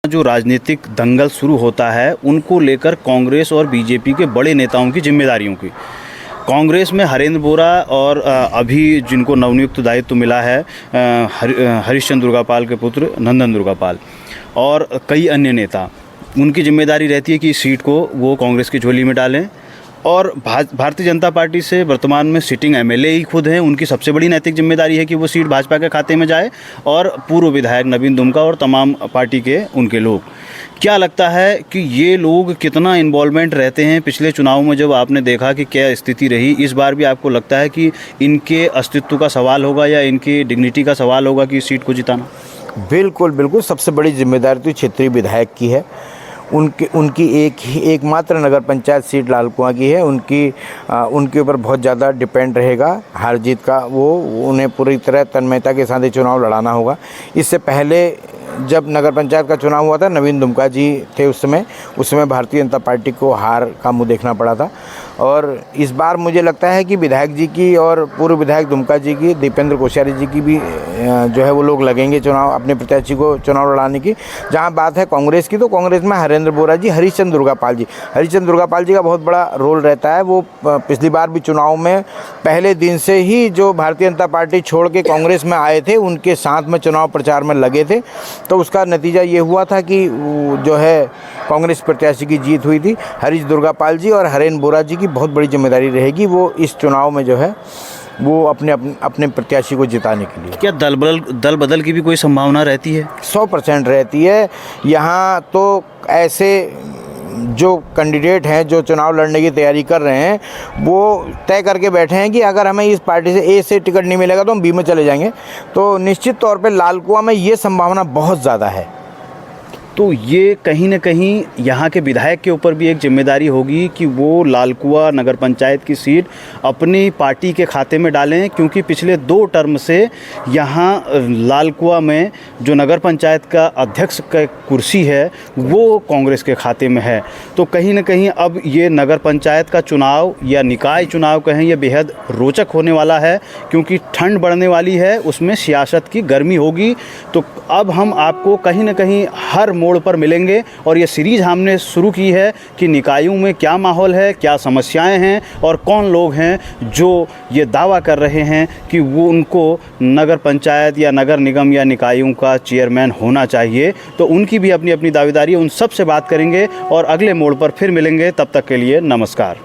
जो राजनीतिक दंगल शुरू होता है उनको लेकर कांग्रेस और बीजेपी के बड़े नेताओं की जिम्मेदारियों की। कांग्रेस में हरेंद्र बोरा और अभी जिनको नवनियुक्त दायित्व मिला है हरीशचंद्र दुर्गापाल के पुत्र नंदन दुर्गापाल और कई अन्य नेता, उनकी जिम्मेदारी रहती है कि इस सीट को वो कांग्रेस की झोली में डालें। और भारतीय जनता पार्टी से वर्तमान में सिटिंग एमएलए ही खुद हैं, उनकी सबसे बड़ी नैतिक जिम्मेदारी है कि वो सीट भाजपा के खाते में जाए और पूर्व विधायक नवीन दुमका और तमाम पार्टी के उनके लोग। क्या लगता है कि ये लोग कितना इन्वॉल्वमेंट रहते हैं? पिछले चुनाव में जब आपने देखा कि क्या स्थिति रही, इस बार भी आपको लगता है कि इनके अस्तित्व का सवाल होगा या इनकी डिग्निटी का सवाल होगा कि इस सीट को जिताना? बिल्कुल बिल्कुल, सबसे बड़ी जिम्मेदारी तो क्षेत्रीय विधायक की है। उनकी एकमात्र नगर पंचायत सीट लाल कुआं की है। उनके ऊपर बहुत ज़्यादा डिपेंड रहेगा हार जीत का। उन्हें पूरी तरह तन्मयता के साथ चुनाव लड़ाना होगा। इससे पहले जब नगर पंचायत का चुनाव हुआ था, नवीन दुमका जी थे उस समय भारतीय जनता पार्टी को हार का मुँह देखना पड़ा था। और इस बार मुझे लगता है कि विधायक जी की और पूर्व विधायक दुमका जी की, दीपेंद्र कोश्यारी जी की भी जो है वो लोग लगेंगे चुनाव अपने प्रत्याशी को चुनाव लड़ाने की। जहां बात है कांग्रेस की, तो कांग्रेस में हरेंद्र बोरा जी, हरीशचंद्र दुर्गापाल जी का बहुत बड़ा रोल रहता है। वो पिछली बार भी चुनाव में पहले दिन से ही जो भारतीय जनता पार्टी छोड़ के कांग्रेस में आए थे, उनके साथ में चुनाव प्रचार में लगे थे। तो उसका नतीजा ये हुआ था कि जो है कांग्रेस प्रत्याशी की जीत हुई थी। हरीश दुर्गापाल जी और हरेंद्र बोरा जी की बहुत बड़ी जिम्मेदारी रहेगी, वो इस चुनाव में जो है वो अपने प्रत्याशी को जिताने के लिए। क्या दल बदल की भी कोई संभावना रहती है? 100% रहती है। यहाँ तो ऐसे जो कैंडिडेट हैं जो चुनाव लड़ने की तैयारी कर रहे हैं, वो तय करके बैठे हैं कि अगर हमें इस पार्टी से ए से टिकट नहीं मिलेगा तो हम बी में चले जाएंगे। तो निश्चित तौर पे लाल कुआं में ये संभावना बहुत ज़्यादा है। तो ये कहीं ना कहीं यहाँ के विधायक के ऊपर भी एक जिम्मेदारी होगी कि वो लाल कुआं नगर पंचायत की सीट अपनी पार्टी के खाते में डालें, क्योंकि पिछले 2 टर्म से यहाँ लाल कुआं में जो नगर पंचायत का अध्यक्ष का कुर्सी है वो कांग्रेस के खाते में है। तो कहीं ना कहीं अब ये नगर पंचायत का चुनाव या निकाय चुनाव कहें, ये बेहद रोचक होने वाला है, क्योंकि ठंड बढ़ने वाली है, उसमें सियासत की गर्मी होगी। तो अब हम आपको कहीं ना कहीं हर मोड़ पर मिलेंगे और ये सीरीज़ हमने शुरू की है कि निकायों में क्या माहौल है, क्या समस्याएं हैं और कौन लोग हैं जो ये दावा कर रहे हैं कि वो उनको नगर पंचायत या नगर निगम या निकायों का चेयरमैन होना चाहिए। तो उनकी भी अपनी अपनी दावेदारी है, उन सब से बात करेंगे और अगले मोड़ पर फिर मिलेंगे। तब तक के लिए नमस्कार।